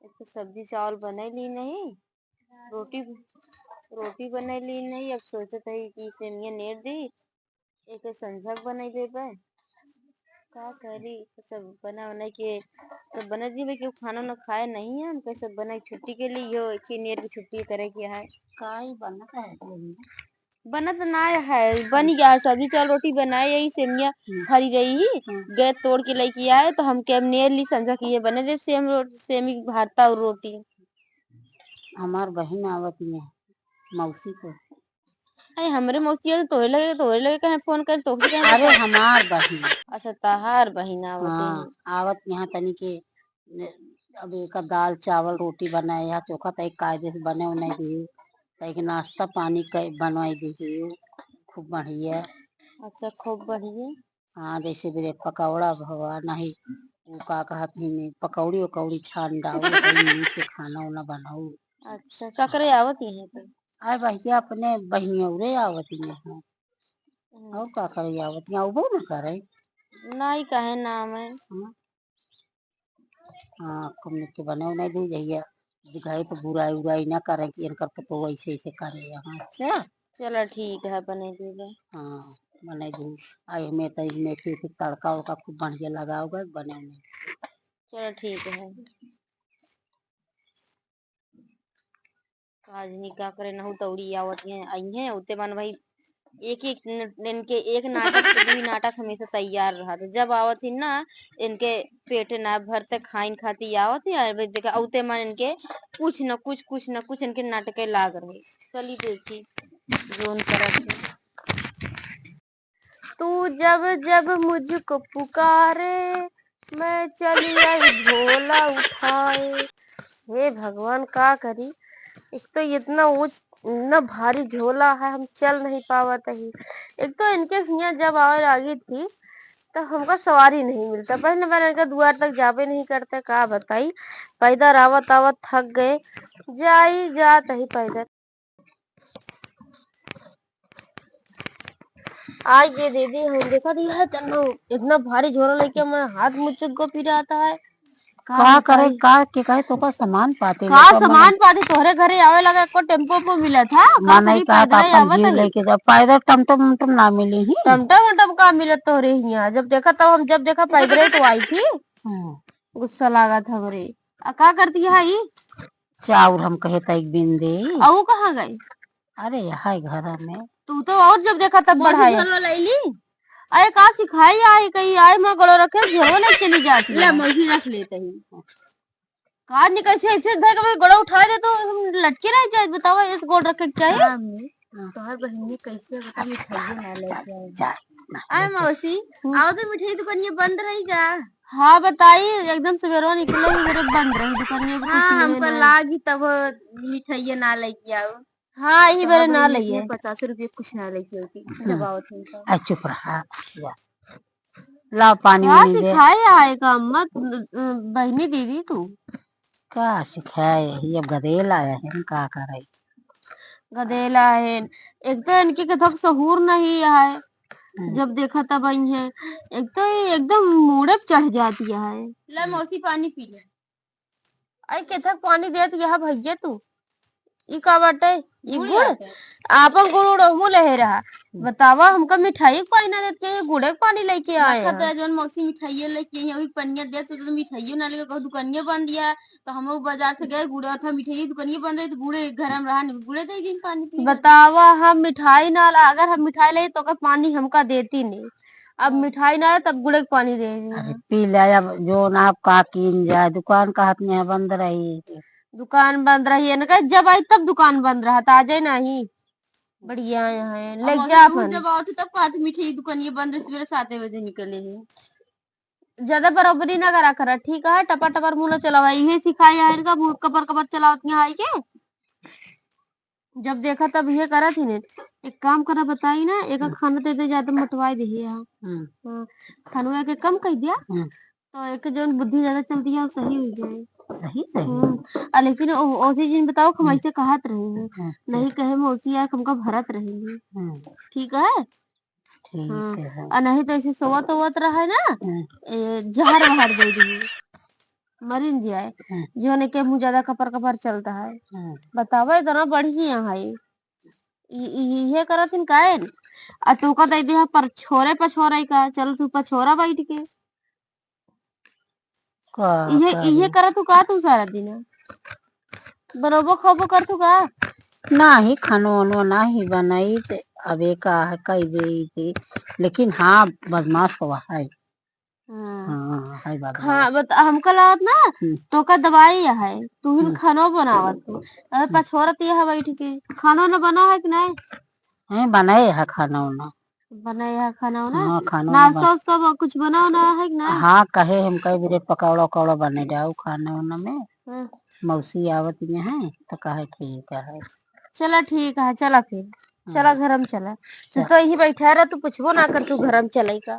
एक तो सब्जी चावल बनैली नहीं, रोटी रोटी बनैली नहीं। अब सोचत हई कि सेमिया नेर दी, एक संझक बनाई देबे। का करी सब बना बना के सब बना दी भाई, क्यों खाना ना खाए नहीं है। हम कैसे बनाई छुट्टी के लिए, यो कि नेर की छुट्टी करे के है। काई बनत है बना तो ना है, बन गया है। सब्जी चावल रोटी बनाए, यही सेमिया हरी रही ही गए तोड़ के लेके आए, तो हम के नेर ली संझा की ये बने दे सेमी भरता और रोटी। हमार बहन आवती है मौसी को। अरे हमरे मौसी है, तोहरे लगे कहे फोन कर तो। अरे हमार बहन। अच्छा तहार बहिन आवते हाँ है। आवत यहाँ तनी के अब एक दाल चावल रोटी बनाए या चोखा तक कायदे से बने उन्हें दियो, तक नाश्ता पानी बनवाई दियो खूब बढ़िया। अच्छा खूब बढ़िया। हाँ जैसे भी पकौड़ा भवा नहीं, वो का कहती नहीं पकौड़ी वकौड़ी छान डाऊ से खाना उना बनाऊ। अच्छा ककरे आवती है तो। आए भैया अपने बहनियौरे आवती है और का करे आवती वो न करे। नहीं कहे नाम है। हाँ कमने के बने उन्हें दी जइया घर पे बुराई उराई ना करे कि इनकर पतो ऐसे ऐसे करे यहाँ। अच्छा चलो ठीक है बने देगा। हाँ बने दी। आई में तो मेथी उथी तड़का उड़का खूब बढ़िया लगाओगे बने उन्हें। चलो ठीक है। आज निका करे नहु तौड़ी आवत है आई है उते मन भाई एक एक इनके एक नाटक से दुई नाटक हमेशा तैयार रहा था। जब आवत ही ना इनके पेट ना भरते खाइन खाती आवत ही देखा औते मन इनके कुछ न कुछ इनके नाटके लाग रहे। चली देखी जोन करत है। तू जब जब मुझको पुकारे, मैं चली आई झोला उठाए। हे भगवान का करी, एक तो इतना भारी झोला है, हम चल नहीं पावत ही। एक तो इनके यहाँ जब और आगी थी तो हमका सवारी नहीं मिलता। पहले मैंने इनका द्वार तक जाबे नहीं करते, का बताई पैदल आवत आवत थक गए, जाई जात ही पैदल। आज ये दीदी हम देखा दी है चलो इतना भारी झोला लेके मैं हाथ मुझ को पिराता है। का करे का के कहे तो का सामान पाते का सामान पाती तोहरे घरे आवे लगा को टेम्पो पे मिला था का नहीं करी कहा पैदल अपन आवत जीव है। लेके जा पैदल टमटम उमटम ना मिली ही। टमटम वमटम का मिलत तोहरे यहाँ जब देखा तब हम जब देखा पैदल तो आई थी। गुस्सा लगा था हमरे। का करती है ये चाउर हम कहे था एक दिन दे। वो कहाँ गई। अरे यहाँ घर में तू तो और जब देखा तब बढ़ाया ली। अरे का सिखाई आई कहीं आए मैं गड़ो रखे झोलो ले चली जाती है। मौसी रख लेते ही का नहीं कैसे ऐसे गड़ा उठा दे तो हम लटके रह जाए। बताओ इस गोड़ रखे चाहिए। तोहर बहनी कैसे बता मिठाई ना लेके आए मौसी आओ तो मिठाई दुकानिया बंद रहेगा। हाँ बताई एकदम सवेरो निकले ही मेरे बंद रही दुकानिया। हाँ हमको लागी तब मिठाई ना लेके आओ। हाँ यही बारे ना लिए 50 रुपये कुछ ना लेके होती जब आओ थे। चुप रहा ला पानी वानी दे। सिखाए आएगा अम्मा बहनी दीदी तू का सिखाए यही अब गधेल आया है का करे। गधेला है एक तो इनकी कथक सहूर नहीं है। जब देखा तब आई है एक तो एकदम मुड़े चढ़ जाती है। ले मौसी पानी पी ले। आई कथक पानी देत यहाँ भैया तू ई का बाटे ई गुड़ आपन गुड़ उड़हू ले रहा। बतावा हमका मिठाई पानी ना देते गुड़े पानी लेके आए हैं। जौन मौसी मिठाई लेके आई अभी पनिया दे तो मिठाई ना लेके कहू दुकानिया बंद दिया तो हम बाजार से गए गुड़ा था मिठाई दुकानिया बंद है तो गुड़े घर में रहा गुड़े दे दिन पानी। बतावा हम मिठाई ना अगर हम मिठाई ले तो पानी हमका देती नहीं। अब मिठाई ना है तब गुड़े पानी दे पी ले जो ना आप का कीन जाए दुकान का हाथ में बंद रही। दुकान बंद रही है ना जब आई तब दुकान बंद रहा था आज नहीं बढ़िया है ले जा जब आओ तब कहा मिठाई दुकान ये बंद सवेरे 7 बजे निकले है। ज्यादा बराबरी ना करा कर ठीक है टपा टपर मुँह चलावा ये सिखाया है इनका कबर कबर चलावती है के जब देखा तब ये करा थी ने। एक काम करा बताई ना एक खाना दे दे ज्यादा मटवाई दे खाना के कम कह दिया तो एक जो बुद्धि ज्यादा चलती है वो सही हो जाए। सही सही लेकिन ओसी जिन बताओ हम ऐसे कहत रहे नहीं कहे मौसी आए हमका भरत रहेंगे ठीक है। और नहीं तो ऐसे सोवत ओवत रहा है ना जहर वहर दे दी मरिन जाए हाँ। जो ने के मुंह ज्यादा कपर कपर चलता है। हाँ। बतावा इतना बढ़िया है ये करत इन काहे आ तू का दे दे पर छोरे पछोरे का चल तू पछोरा बैठ के का ये करी करत तू का तू सारा दिन बरोबर खबो कर तू का नाही खानो वानो नाही बनाई ते अबे का है कही दे थी लेकिन हाँ बदमाश तो है। हाँ हाँ है बदमाश। खा बता हमका लागत ना हम्म, तो का दवाई है तू ही हम्म, खानो बनावत तू अरे पछोरत ये है बैठ के खानो न बना है कि नहीं है बनाए है खाना वाना। बनाया है खाना ना हाँ खाना वाना नाश्ता उस्ता कुछ बना ना है कि नहीं हाँ कहे हम कई बेरे पकौड़ा उकौड़ा बने जाओ खाना वाना में हाँ, मौसी आवत में है तो कहे ठीक है। चला ठीक है चला फिर चला हाँ, घरम चला तू चल तो यही बैठा रहा तू पूछबो ना कर तू घरम चलेगा।